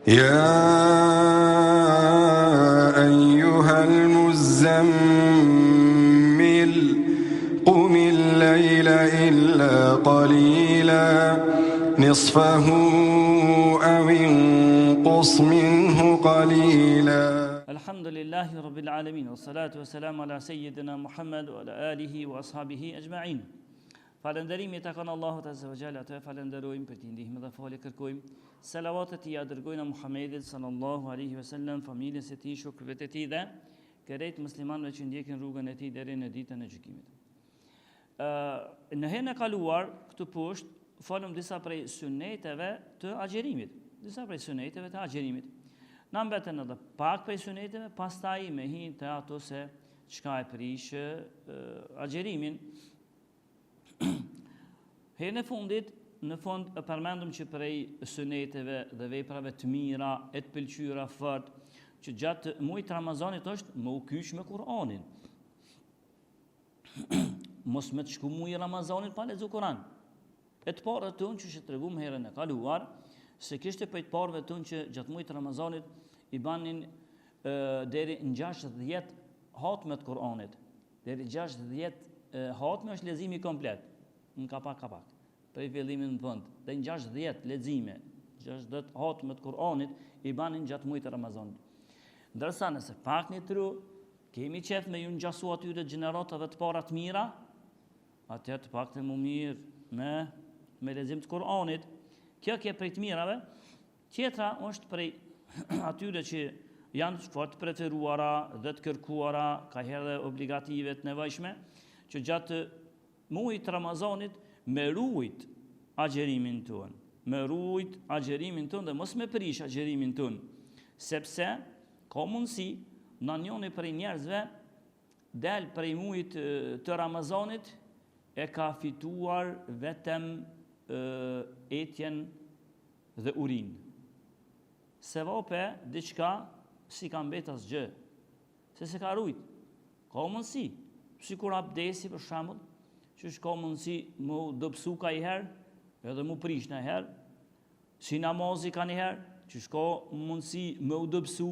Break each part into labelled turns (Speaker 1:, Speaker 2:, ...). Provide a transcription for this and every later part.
Speaker 1: يا أيها المزمل قم الليل إلا قليلا نصفه أو انقص منه قليلا.
Speaker 2: الحمد لله رب العالمين والصلاة والسلام على سيدنا محمد وعلى آله وأصحابه أجمعين. Falënderimi të kanë Allahut Azza wa Jalla, të falenderojmë për t'i ndihmë dhe falë kërkojmë. Salavatet i dërgojnë Muhammedit sallallahu alaihi wasallam, familjes së tij, shokëve të tij dhe krejt muslimanëve që ndjekin rrugën e tij deri në ditën e gjykimit. Në herën e kaluar këtu poshtë folëm disa prej suneteve të agjerimit, Na mbeten edhe pak prej suneteve, pastaj me hin të ato se çka e prish agjerimin. Herën e fundit, në fund e përmendëm që prej suneteve dhe veprave të mira, e të pëlqyera fort, që gjatë muajit Ramazanit është më u kyç me Kur'anin. Mos me të shku muaji Ramazanit pa lexu Kur'an. E të parët tonë që tregum herën e kaluar, se kishte për të parëve tonë që gjatë muajit Ramazanit i banin deri në 60 hatme të Kur'anit. Deri 60 hatme është leximi komplet, në kapak. Prej fillimit në fund. Dhe në 60 lexime, 60 hatme të Kur'anit i banin gjatë muajit Ramazanit. Ndërsa nëse pak një tru, kemi qef me ju ngjasu atyre gjeneratave të para të mira, atëherë të paktën më mirë me lexim të Kur'anit. Kjo ke prej të mirave. Tjetra është prej atyre që janë fort preferuara dhe të kërkuara, ka herë dhe obligative të nevojshme, që gjatë muajit Ramazanit me rujt agjerimin tonë, dhe mos me prish agjerimin tonë, sepse ka mundësi në njëri prej njerëzve del prej muajit të Ramazanit e ka fituar vetëm etjen dhe urinë. Se vape diçka si ka mbet asgjë, se ka rujt. Ka mundësi, sikur abdesi për shembull, që ka mundësi më dobësu ka i herë, edhe më prish në herë, si namazi ka një herë, që ka mundësi më dobësu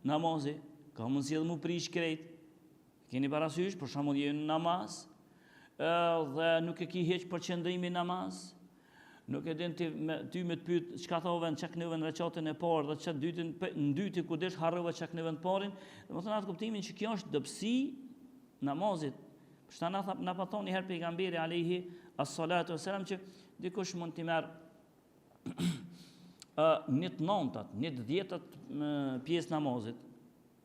Speaker 2: namazi, ka mundësi edhe më prish krejt. Keni parasysh, për shembull je në namaz, dhe nuk e ki heq përqendrimin namaz, nuk e din ty me të pyet çka thove në çaknëven recatën e parë dhe çka në dyti ku desh harrova çaknëven të parin, domethënë atë kuptimin që kjo është dobësi namazit. Përsa na pa thonë një herë pejgamberi alayhi as-salatu wassalam që dikush mund t'i merr një të nëntat, një të dhjetat pjesë namazit,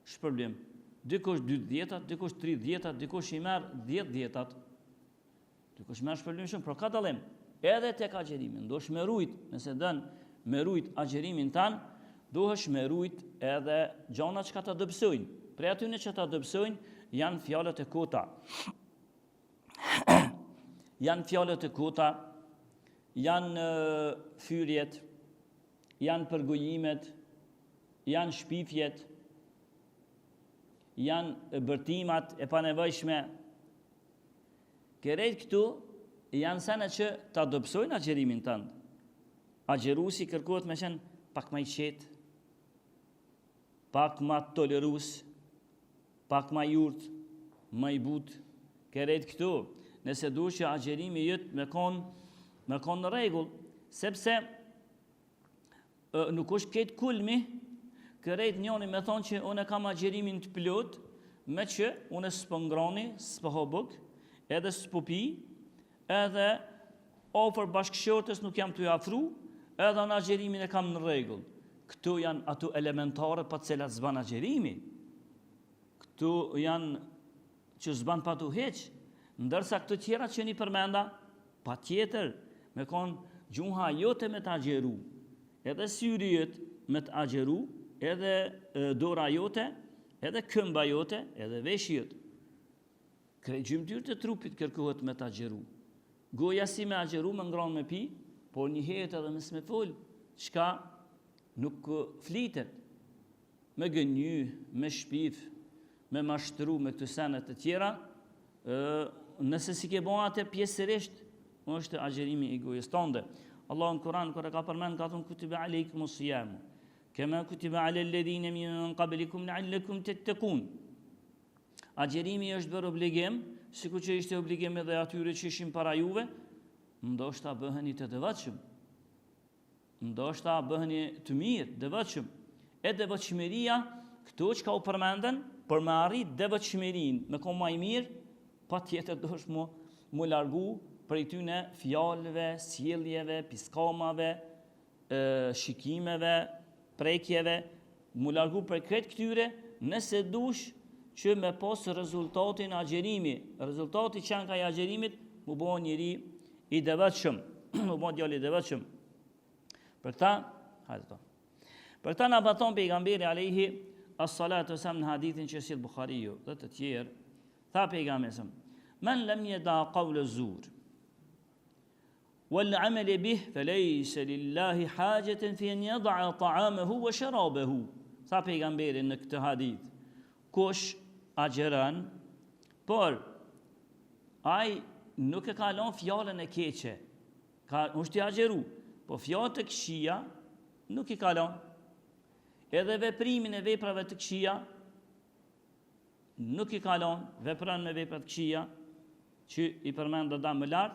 Speaker 2: shpërblim. Dikush 2 dhjetat, dikush 3 dhjetat, dikush i merr 10 dhjetat. Dikush merr shpërblim shumë, por ka dallim. Edhe tek agjerimin, duhesh me rujt, nëse dën me rujt agjerimin tan, duhesh me rujt edhe gjona që ta dobësojnë. Prej atyre që ta dobësojnë janë fjalët e kota. Janë fyrjet, janë përgojimet, janë shpifjet, janë bërtimat e panevojshme. Kërejt këtu janë sene që ta dobësojnë agjerimin tënd. Agjerusi kërkohet me qenë pak më i qetë, pak më tolerus, pak më i urtë, më i butë. Kërejt këtu, nëse duhet që agjerimi jëtë me konë në rregull, sepse nuk është këtë kulmi, kërejt njoni me thonë që unë kam agjerimin të plot, me që unë s'po ngrani, s'po hobuk, edhe s'po pi, edhe ofër bashkëshortës nuk jam të afru, edhe në agjerimin e kam në rregull. Këtu janë ato elementare pa cilat zban agjerimi. Këtu janë që zban pa tu heq, ndërsa këto tjera që një përmenda, pa tjetër, me konë gjuha jote me të agjeru, edhe syri jote me të agjeru, edhe dora jote, edhe këmba jote, edhe veshi jote. Gjymtyrët e trupit kërkohet me të agjeru. Goja si me agjeru, me ngranë me pi, por një herë edhe mes me fol, çka nuk flitet. Me gënjy, me shpif, me mashtru, me këtë senet e tjera, nëse si ke bon atë pjesërisht, është agjerimi i gojës tënde. Allah në Kur'an, kër e ka përmend, ka thonë kutiba aleikum as-siyam. kema kutiba alel ladhina min qablikum la'allakum tattaqun. Agjerimi është bërë obligim, sikur që ishte obligim edhe atyre që ishin para juve, ndoshta bëheni të devotshëm. Ndoshta bëheni të mirë, devotshëm. E devotshmëria, këto që ka u përmenden, për me arrit devotshmërinë, me konë më i mirë, patjetër dosh mu largu prej tyne fjalëve, sjelljeve, piskamave, shikimeve, prekjeve, mu largu për këtë këtyre, nëse dush që me posë rezultatin agjerimi, rezultati që janë ka i agjerimit, mu bo njëri i devotshëm, mu bo djali i devotshëm. Për ta na baton pejgamberi alayhi as-salatu wasalam në hadithin që sjell Buhariu dhe të tjerë, tha pejgamberi: "Men lam yada qawl az-zur wal 'amal bih falaysa lillahi hajatan fi an yada'a ta'amahu wa sharabahu." Tha pejgamberi në këtë hadith, kush agjeron, por ai nuk e ka lënë fjalën e keqe, është i agjeru, po fjalët e këqija nuk i ka lënë. Edhe veprimin e veprave të këqija nuk i ka lënë, vepron me vepra të këqija që i përmend do më lart,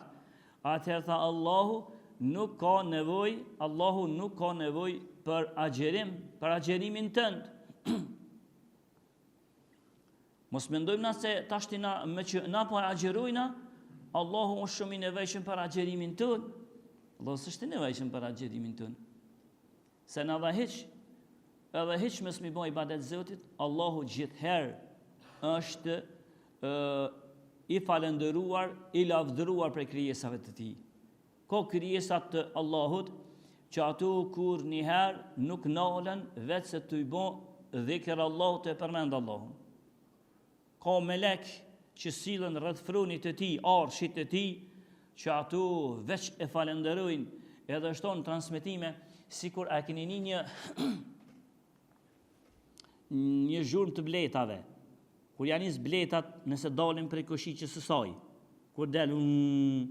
Speaker 2: atëherë tha Allahu nuk ka nevojë për agjerim, për agjerimin tënd. Mos mendojmë na se tashti na me që na po agjerojna, Allahu është shumë i nevojshëm për agjerimin tonë. Allahu s'është i nevojshëm për agjerimin tonë. Se na dha edhe hiç mos mi bëj ibadet Zotit, Allahu gjithherë është i falendëruar, i lavdëruar për krijesave të tij. Ka krijesat të Allahut që ato kur njëherë nuk nalen vetë se të i bën dhikr Allahut e përmend Allahun. Ka melek që sillen rreth frunit të tij, arshit të tij, që ato veç e falenderojnë, edhe shton transmetime sikur a keni një zhurmë të bletave. Kur janë nis bletat, nëse dalin prej koshiqës së saj, kur dalin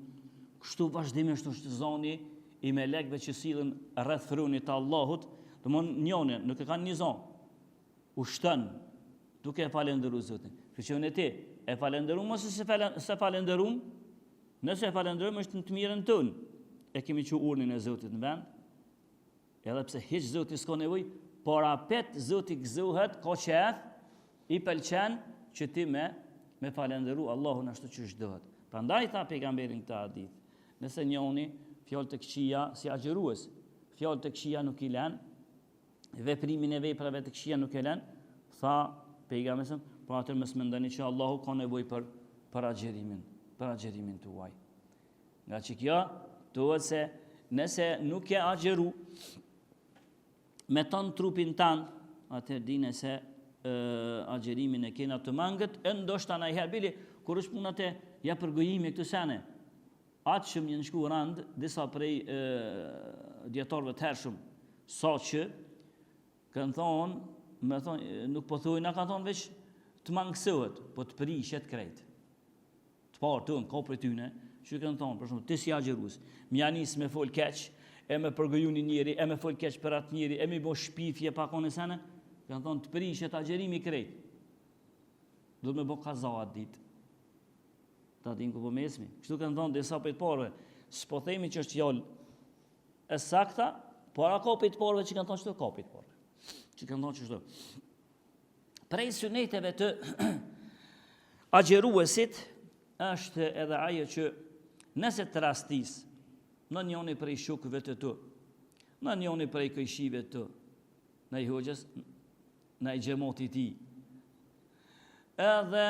Speaker 2: kështu vazhdimisht është zoni i melekëve që sillen rreth frunit të Allahut, domthonë njëone, nuk e kanë një zonë. Ushton duke e falendëruar Zotin. Kështu ti e falenderum ose se falenderum? Nëse e falenderum është në të mirën tonë. E kemi që urnin e Zotit në vend, edhe pse hiç Zoti s'ka nevojë, por apet Zoti gëzohet, ka qef, i pëlqen që ti me falenderu Allahun ashtu që ç'dohet. Prandaj tha pejgamberi këtë hadith, nëse njëoni fjalë të këqija si agjerues, fjalë të këqija nuk i lën, veprimin e veprave të këqija nuk e lën, tha pejgamberi, po atë mos mendoni që Allahu ka nevojë për agjerimin tuaj. Nga që kjo thuhet se nëse nuk e agjeru me ton trupin tan, atëherë dine se agjerimin e kena të mangët, e ndoshta ndonjëherë bili kur është puna te ja përgojimi këtu sene. Atë që më shku rand disa prej dietarëve të hershëm, sa që kanë thonë, nuk po thojnë, na kanë thonë veç të mangësohet, po të prishet krejt. Të parë tonë, ka për tyne, që kanë thonë, për shumë, ti si agjerues, më janis me fol keq, e me përgoju një njëri, e me fol keq për atë njëri, e me bo shpifje pa kone sene, kanë thonë, të prishet agjerimi krejt. Do të me bo kaza atë ditë. Ta din ku po mesmi. Kështu kanë thonë, disa për të parëve, s'po themi që është fjallë e sakta, por a ka për të parëve që kanë thonë qëto, ka për të parëve. Që kanë thonë qështu. Prej suneteve të agjeruesit është edhe ajo që nëse të rastis në njëni prej shukëve të tu, në njëni prej këjshive të, në i hoqës, në i gjemoti ti, edhe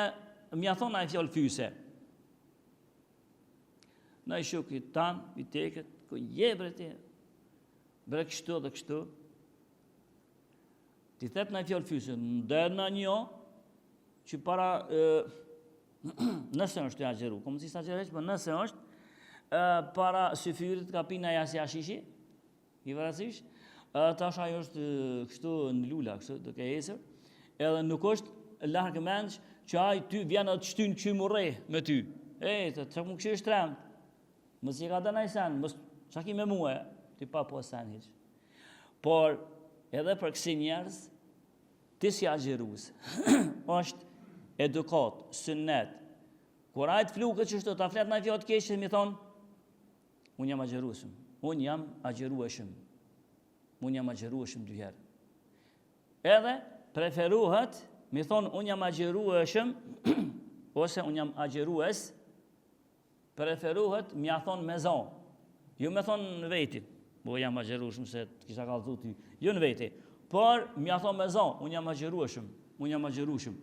Speaker 2: mja thonë a i fjallë fyse, në i shukët tanë, i teket, ku jebre ti, bre kështu dhe kështu, ti thep në i fjallë fyse, ndër në një, që para, nëse është të agjeru, komë si sa agjereq, për nëse është, para syfyrit ka pina jasja shishi, i vërësish, tash ajo është kështu në lula, kështu duke esër, edhe nuk është largë mendsh që aj ty vjen atë shtyn që më rej me ty. Të që më këshirë shtremt, mësë i ka dëna i sen, mësë që ki me muë, ti pa po sen hiq. Por, edhe për kësi njerëz, ti si agjerues, është edukat, sünnet. Kur ajt flukët që shto, ta flet në fjallë të keshë, mi thonë, unë jam agjerueshëm, unë jam agjerueshëm, unë jam agjerueshëm dy herë. Edhe preferuhet, mi thonë, unë jam agjerueshëm, ose unë jam agjerues, preferuhet, mi a thonë me zonë. Jo me thonë në veti, bo jam agjerueshëm se të kisha kallëzu ty, jo në veti, por mi a thonë me zonë, unë jam agjerueshëm, unë jam agjerueshëm.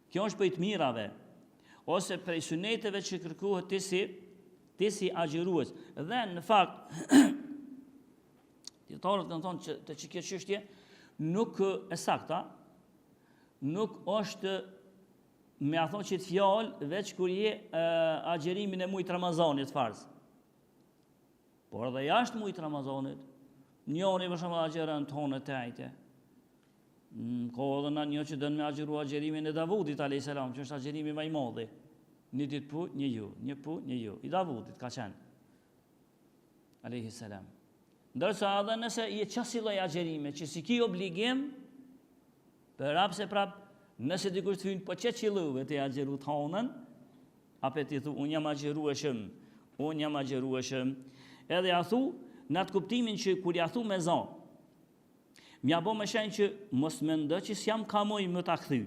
Speaker 2: Kjo është për i të mirave, ose prej suneteve që kërkohet ti si agjerues. Dhe në fakt, dietarët kanë thonë që të që kjo çështje nuk e sakta, nuk është me a thonë që të fjallë veç kur je agjerimin e mujtë Ramazanit farz. Por edhe jashtë mujtë Ramazanit, njoni për shumë agjerën tonë të ajte. Ko edhe në një që dënë me agjeru agjerimin e Davudit a.s. që është agjerimi më i madhi. Një ditë pu, një ju, një pu, një ju. I Davudit ka qenë. a.s. Ndërsa edhe nëse je qasi lloj agjerime, që si ki obligim, për rap se prap, nëse dikush të hynë po që qiluve të agjeru tonën, ape ti thu, unë jam agjerueshëm, unë jam agjerueshëm. Edhe ja thu, në atë kuptimin që kur ja thu me zonë, mja bo me shenjë që mos me ndë që s'jam ka moj më ta këthy.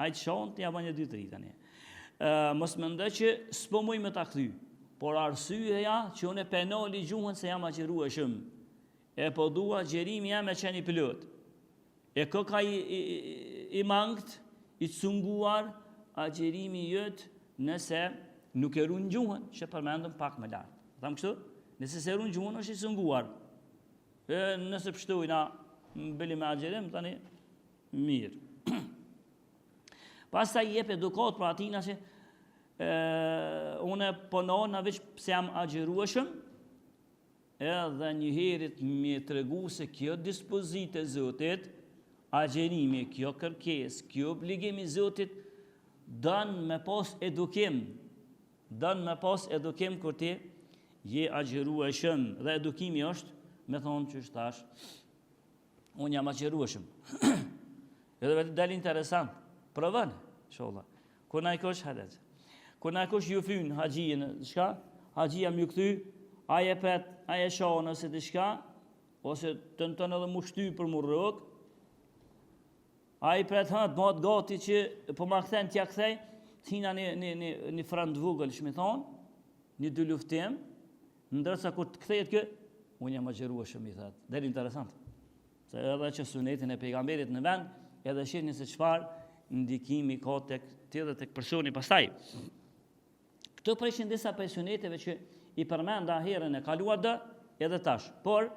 Speaker 2: Ajtë shonë, t'ja ba një 2-3 tani. Mos me ndë që s'po moj më ta këthy. Por arsyeja që unë e penoli gjuhën se jam agjerueshëm. E po dua gjerimi jam e qeni pëllot. E këka i mangt, i cunguar, agjerimi jëtë nëse nuk e runë gjuhën, që përmendëm pak më lartë. Thamë kështu? Nëse se runë gjuhën është i cunguar. Nëse pështujna bëli me agjerim, tani mirë. Pas ta i jep edukat për atina që une ponohë në veç pëse jam agjerueshëm, edhe njëherit mi të regu se kjo dispozit e Zotit, agjerimi, kjo kërkes, kjo obligimi Zotit, dënë me pas edukim, kur ti je agjerueshëm, dhe edukimi është, me thonë që është tash, unë jam agjerueshëm. Edhe vetë dalë interesant, provën, sholla. Kur na i kosh hadet, kur na i kosh ju fynë haqijin, shka, haqija më ju këthy, aje pet, aje shonë ose diçka, ose të në edhe mu shty për mu rëk, aje pet hëtë, ma të gati që, po ma këthen tja këthej, tina një frand vugël, shmi thonë, një dy luftim, ndërsa kur të këthejt kë, unë jam agjerueshëm, i thëtë. Dhe interesant. Se edhe që sunetin e pejgamberit në vend, edhe shihni se çfarë ndikimi ka tek ti dhe tek personi pastaj. Këto prishin disa prej suneteve që i përmenda herën e kaluar dë, edhe tash. Por,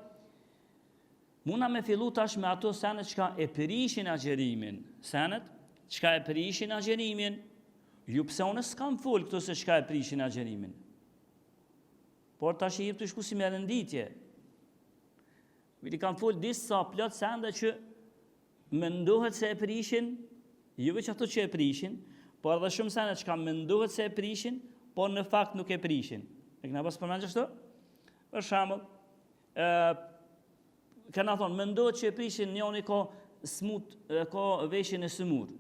Speaker 2: muna me fillu tash me ato senet çka e përishin agjerimin. Senet, çka e përishin agjerimin, ju pse unë s'kam fol këto se çka e përishin agjerimin. Por tash i jep të shku si me renditje. Viti kam fol disa plot sende që mendohet se e prishin, jo veç ato që e prishin, por edhe shumë sende që kam mendohet se e prishin, por në fakt nuk e prishin. E këna pas përmend çështë? Për shembull, këna thonë, mendohet që e prishin njëri ka smut, ka veshin e sëmur,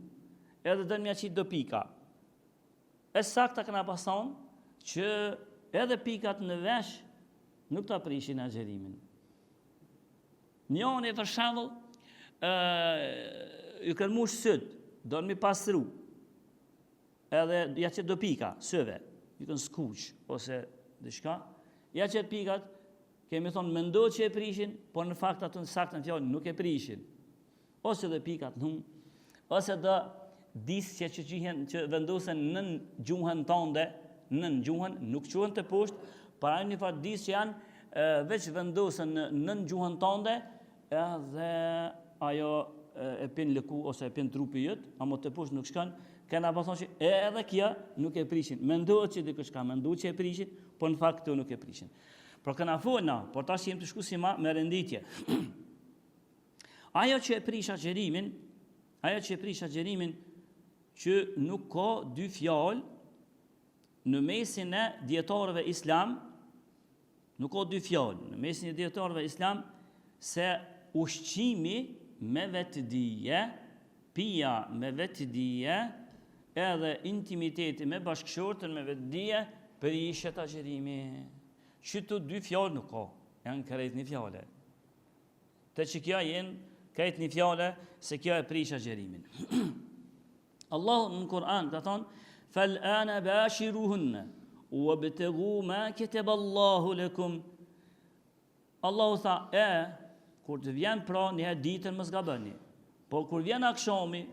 Speaker 2: edhe dënë mja qitë do pika. E sakta këna pas thonë që edhe pikat në vesh nuk ta prishin agjerimin. Njëri për shembull, ju kanë mush syt, do në mi pastru, edhe ja qëtë do pika, sëve, ju kanë skuq, ose diçka, ja qëtë pikat, kemi thonë mendohet që e prishin, por në fakt ato në saktën fjallin nuk e prishin. Ose dhe pikat ose dhe disë që qihen që vendosen nën gjuhën tënde, nën gjuhën, nuk quhen të poshtë, para një farë disë që janë veç vendosen nën gjuhën tënde, edhe ajo e pin lëku ose e pin trupi jëtë, amo të poshtë nuk shkan, kena pason që edhe kja nuk e prishin. Mendohet që dikush ka menduar që e prishin, por në fakt këto nuk e prishin. Por këna folna, por tash jem të shku si ma me renditje. Ajo që e prish agjerimin, që nuk ka dy fjalë në mesin e dietarëve islam, nuk ka dy fjalë në mesin e dietarëve islam se ushqimi me vetëdije, pija me vetëdije, edhe intimiteti me bashkëshortën me vetëdije, prishet agjerimi. Qëtu dy fjallë nuk ka, janë kërejt një fjallë. Të që kja jenë kërejt një fjallë, se kja e prish agjerimin. Allahu në Kur'an ka thonë, فَالْآنَ بَاشِرُهُنَّ وَابْتَغُوا مَا كَتَبَ اللَّهُ لَكُمْ. Allahu tha, kur të vjen pra njëherë ditën më zgabëni, por kur vjen akshami,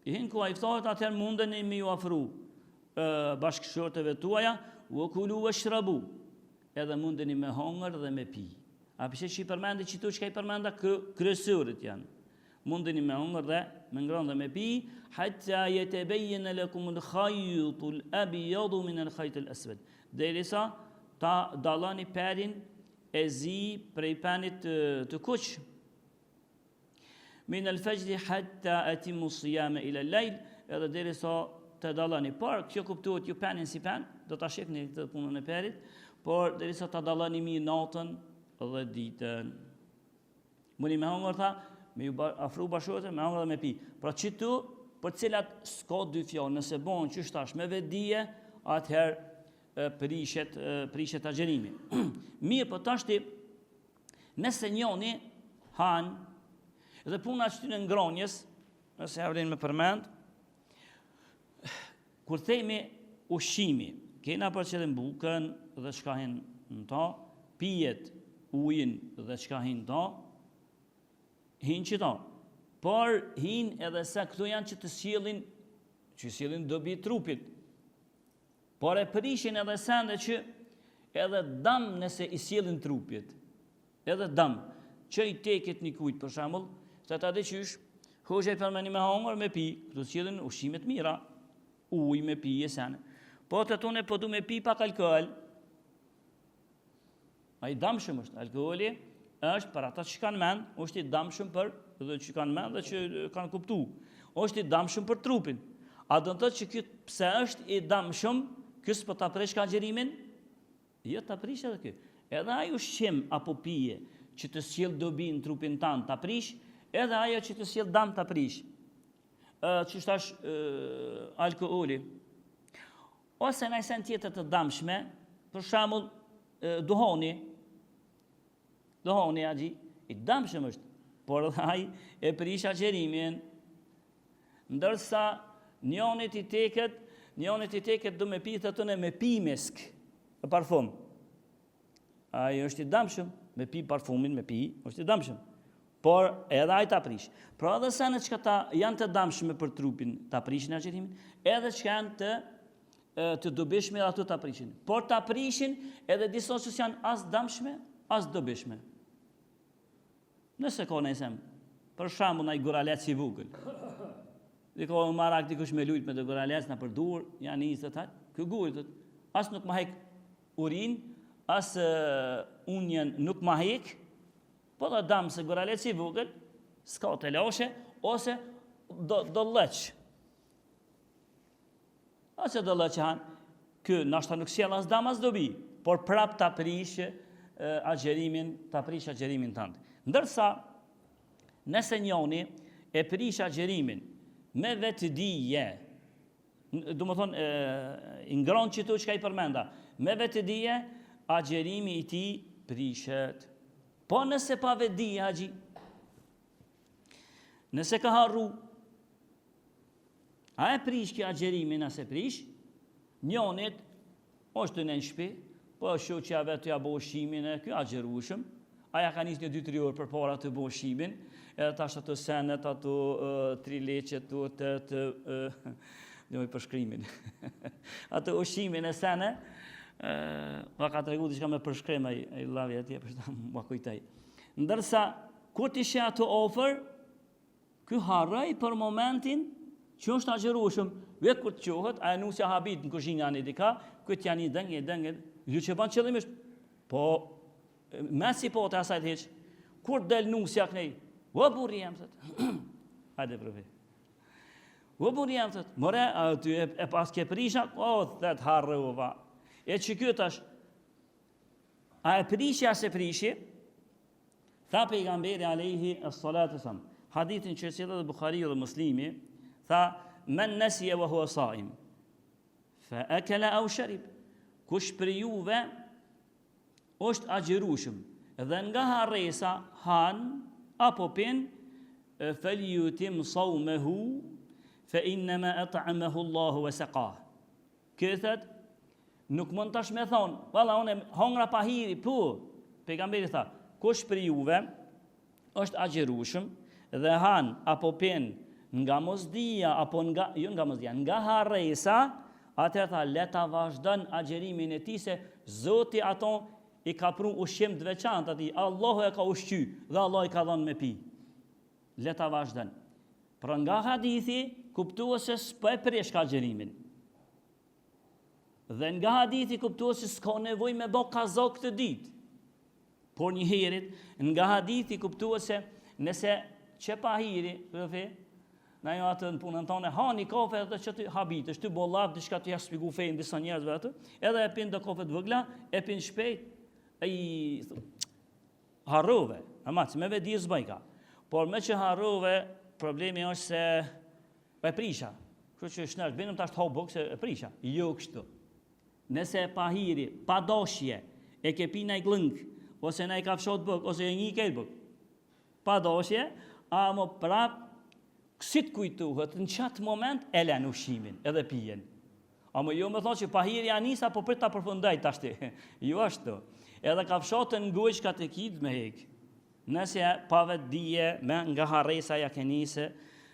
Speaker 2: i hinë ku a i ftohet atëherë mundeni me ju afru bashkëshortëve tuaja, وَكُلُوا وَاشْرَبُوا, edhe mundeni me hongër dhe me pi. A përse që i përmende qëtu që ka i përmenda kryesërit janë. Mundeni me hongër dhe me ngrënë dhe me pi, hatta yatabayyana lakum al-khaytu al-abyadu min al-khayti al-aswad. Derisa ta dallani perin e zi prej penit të kuq. Min al-fajr hatta atimu as-siyama ila al-layl, edhe derisa të dallani. Por kjo kuptohet ju penin si pen, do ta shihni këtë punën e perit, por derisa ta dallani mirë natën dhe ditën. Mundi me hongër tha, me ju afru bashkëshortën, me hongër dhe me pi. Pra qëtu, për cilat s'ka dy fjallë, nëse bon që shtash me vedije, atëherë prishet agjerimi. Mirë, për tashti, nëse njoni hanë, edhe puna që ty në ngronjes, nëse avrin me përmend, kur themi ushqimi, kena për qëllim bukën dhe shkahin në ta, pijet ujin dhe shkahin ta, hinë që ta. Por hinë edhe se këto janë që të sjellin dobi trupit. Por e prishin edhe sende që edhe dam nëse i sjellin trupit. Edhe dam, që i teket një kujt për shembull, se ta dëqysh, hoxha i përmeni me hongër me pi, këto sjellin ushqimet mira, ujë me pi e sene. Po të tone po du me pi pak alkohol, a i damshëm është, alkoholi është për ata që kanë mend, është i damshëm për dhe që kanë mend dhe që kanë kuptu. është i damshëm për trupin. A do të thotë që ky pse është i damshëm, ky s'po ta prish ka agjerimin? Jo, ta prish edhe ky. Edhe ai ushqim apo pije që të sjell dobi në trupin tan ta prish, edhe ajo që të sjell dam ta prish. Që thash alkooli. Ose në sen tjetër të damshme, për shembull duhoni. Duhoni agji i damshëm është, por ai e prish agjerimin. Ndërsa njonit i teket do me pi të tëne me pi mesk, e parfum. Ai është i damshëm, me pi parfumin, me pi, është i damshëm. Por edhe ai ta prish. Pra edhe sa në çka janë të damshme për trupin, ta prishin agjerimin, edhe çka janë të dobishme ato ta prishin. Por ta prishin edhe disa që janë as damshme, as dobishme. Nëse ka nëjsem, për shembull ndaj guralec i vogël. Diko marak dikush me lujt me të guralec na për dur, janë nisë të ky gujt, as nuk ma hek urin, as unjen nuk ma hek, po da dam se guralec i vogël, s'ka të lashe, ose do lëq. Ose do lëq hanë, ky nashta nuk sjell as dam as dobi, por prap ta prish agjerimin tënd. Ndërsa, nëse njoni e prish agjerimin me vetëdije, do më thonë, i ngron qëtu që ka i përmenda, me vetëdije, agjerimi i ti prishet. Po nëse pa vetëdije, agji, nëse ka harru, a e prish kjo agjerimin, nëse prish, njonit, është të në shpi, po është që ja vetë ja bo shimin e kjo agjerushëm, aja ka njës një 2-3 orë për para të bo shimin, edhe tash ato senet, ato 3 leqet, dhe me përshkrimin. Ato ushimin e sene, ma ka të regu diçka me përshkrim, e lavi atje, përshta ma kujtaj. Ndërsa, kur t'ishe ato ofër, ky harrej për momentin që është agjerushëm, vetë kur të qohët, a e nusja habit në kuzhinja një dika, këtë janë i dëngë, ju që banë qëllimisht, po, me si po të asajt heq, kur del nusja kënej, o burri jam, thët, hajde profi, o burri jam, thët, more, ty e pas ke prisha, o, thët, harre u va, e që kjo tash, a e prishi, a se prishi, Tha pejgamberi alayhi as-salatu wasalam, hadithin që sjellë Buhariu dhe Muslimi, tha men nasiya wa huwa sa'im fa akala aw sharib. Kush për juve është agjërueshëm dhe nga harresa han apo pin, falyutim sawmahu fa inma at'amahu Allahu wa saqah. Këthet nuk mund tash me thon, valla unë hongra pahiri, po pejgamberi tha, kush për juve është agjërueshëm dhe han apo pin nga mosdia apo nga harresa, atëherë tha le ta vazhdon agjërimin e tij se Zoti ato i ka pru ushqim të veçantë atij, Allahu e ka ushqy dhe Allah i ka dhënë me pi. Le ta vazhdon. Pra nga hadithi kuptues se s'po e prish agjërimin. Dhe nga hadithi kuptues se s'ka nevojë me bë kazo këtë ditë. Por një herët nga hadithi kuptues se nëse që pahiri, na jo atë në punën tonë, hani kafe edhe që të habitesh, të bollaf, diçka të jashtë shpigu fejnë disa njerëzve atë, edhe e pin do kafe të vëgla, e pin shpejt, harrove, ama që me vedi zbajka. Por me që harrove, problemi është se e prisha. Kështu që shnesh, binëm tash të hau buk se e prisha. Jo kështu. Nëse pahiri, pa doshje, e ke pi naj glëng, ose naj kafshot buk, ose e një kejt buk, pa doshje, a më prap kësit kujtuhet, në qatë moment e len ushqimin, edhe pijen. A më jo me thonë që pahiri anisa, po për ta përfundaj tashti. Jo ashtu. Edhe kafshotën ngujshkat e kit me hek. Nëse pavet dije, me nga harresa ja kenise,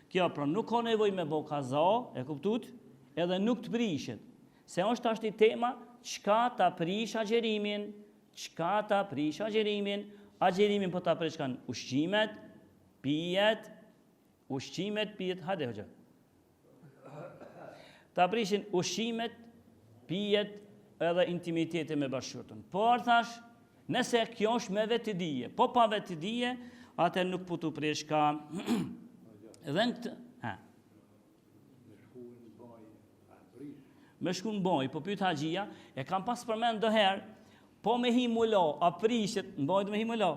Speaker 2: kjo pra nuk ka nevoj me bo kaza, e kuptut, edhe nuk të prishet. Se është ashti tema, qka ta prish agjerimin, agjerimin po ta prish kanë ushqimet, pijet, hajde hoxha. Ta prishin ushqimet, pijet edhe intimiteti me bashkëshortën. Por thash, nëse kjo është me vetëdije, po pa vetëdije, atë nuk po të prish ka edhe në këtë, me shku në boj, po pyet haxhia, e kam pas përmend doherë, po me hi mulo, a prishet, në boj të me hi mulo.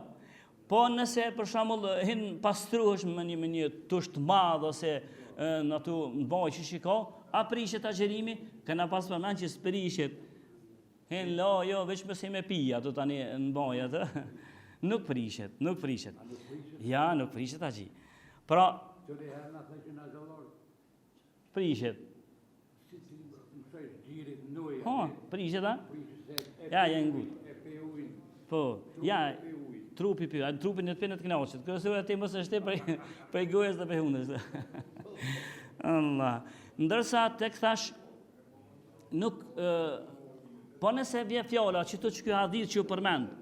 Speaker 2: Po nëse për shembull hin pastruhesh me një tusht madh ose në ato mbaj që shiko, a prishet agjerimi, kena pas përmend që s'prishet. Hin lo, jo, veç mësi me pija, ato tani në mbaj atë. Nuk prishet. Ja, nuk prishet agji. Pra, prishet. Ha, prishet, a? Ja, janë gut. Po, ja, trupi pyet, trupi në të pinë të knaqet. Kërësura ti mos është prej gojës dhe prej hundës. Allah. Ndërsa tek thash nuk po nëse vje fjala që të ky hadith që u përmend.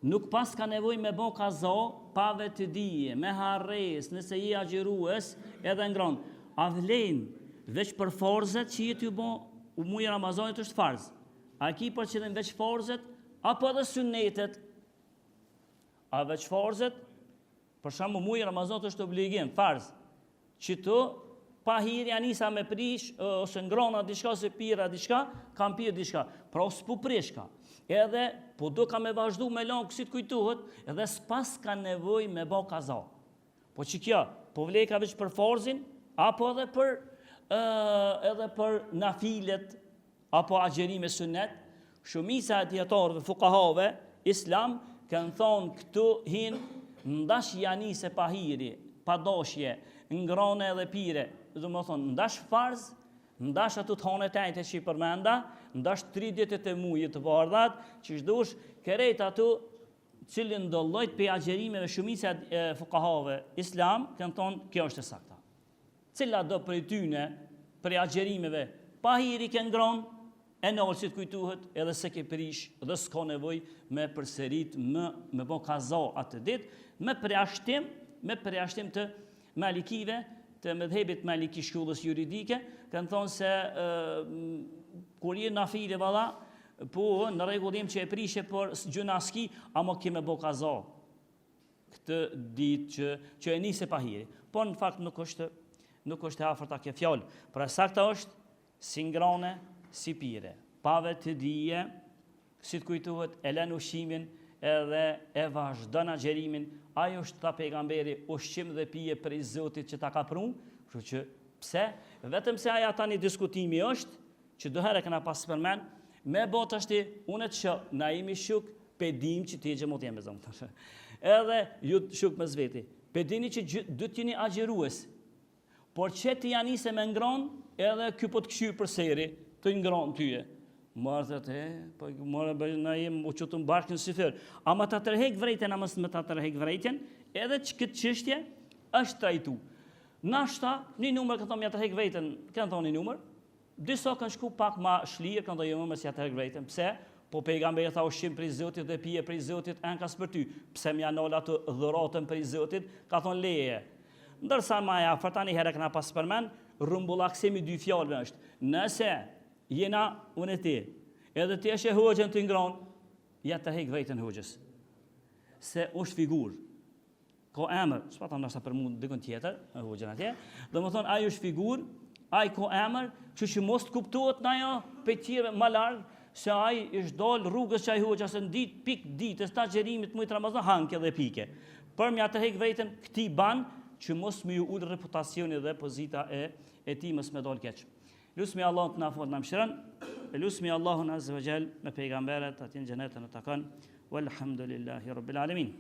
Speaker 2: Nuk pas ka nevojë me bë kaza pa vetëdije, me harres, nëse je agjërues edhe ngron. A vlen veç për forzet që je ty bë muji Ramazanit është farz. A ki për qëllim veç forzet apo edhe sunnetet? A veç forzet, për shembull muji Ramazanit është obligim, farz, që të pahiri anisa me prish, ose ngrona diçka, ose pira diçka, kam pirë diçka, pra s'pu prish ka. Edhe, po do ka me vazhdu me lanë kësit kujtuhet, edhe s'pas ka nevoj me bo kaza. Po që kjo, po vlej ka veç për forzin, apo edhe për nafilet, apo agjerime sunnet, shumisa e djetarëve, fukahave, islam, kanë thonë këtu hinë ndash janise pahiri, pa doshje, ngrone edhe pire, dhe më thonë ndash farz, ndash ato të hone tajte që i përmenda, ndash 30 e mujit të bardhat, që shdush kërejt ato cilin do llojt pe agjerimeve shumica e fukahave islam, kanë thonë kjo është e sakta. Cila do për tyne, për agjerimeve, pahiri ke ngron, e nolësit kujtuhet, edhe se ke prish, dhe s'ka nevoj me përserit, me bo kaza atë dit, me preashtim të malikive, të mëdhebit maliki shkullës juridike, kanë thonë se kur je nafile valla, po në rregullim që e prishe për gjunaski, ama kime bo kaza këtë ditë që e nise pahiri. Po në fakt nuk është e afërta kjo fjalë, pra sakta është si ngrane, si pire, pave të dije, si të kujtuhet, e len ushimin, edhe e vazhdon agjerimin, ajo është ta pejgamberi ushqim dhe pije prej Zotit që ta ka pru, kështu që pse? Vetëm se aja tani diskutimi është, që do herë këna pas përmen, me bot është unë të shë, na imi shuk, pe dim që ti e gjemot jemi zëmë. Edhe ju shuk me zveti, pe dini që du t'jini agjerues, por që ti janë se me ngron, edhe kjo po të këshy për seri, të ngron tyje. Marë të po marë na jem u qëtë më bashkë në sifer. A ma ta tërhek vrejten, a mësë me ta tërhek vrejten, edhe që këtë qështje është trajtu. Nashta, një numër këtë thonë ja tërhek vrejten, kënë thonë një numër, disa kanë shku pak ma shlirë, kanë thonë jo më si ja tërhek vrejten. Pse? Po pejgamberi tha ushqim prej Zotit dhe pije prej Zotit, enkas për ty. Pse m'ja nola të dhuratën prej Zotit, ka thonë leje. Ndërsa maja, fërtani herë këna pas përmen, rumbullaksimi dy fjalëve është. Nëse jena unë e ti, edhe ti eshe hoxën të ngron, ja të hek vejtën hoxës. Se është figur, ko emër, s'pa ta nështë për mund dikën tjetër, hoxën atje, dhe më thonë, ajo është figur, aj ko emër, që mos të kuptohet në ajo pe tjere më largë, se aj është dollë rrugës që aj hoxës në ditë, pik ditës, ta gjerimit mujtë Ramazan, hanke dhe pike. Për mja të hek vejtën, këti banë, që mos më ju ullë reputacioni dhe pozita e ti mos me dollë keqë. Lusmi Allah të nafot në mshirën, lusmi Allahun azze vë gjell me pejgamberet atin gjenetën e takon, walhamdulillahi rabbil alamin.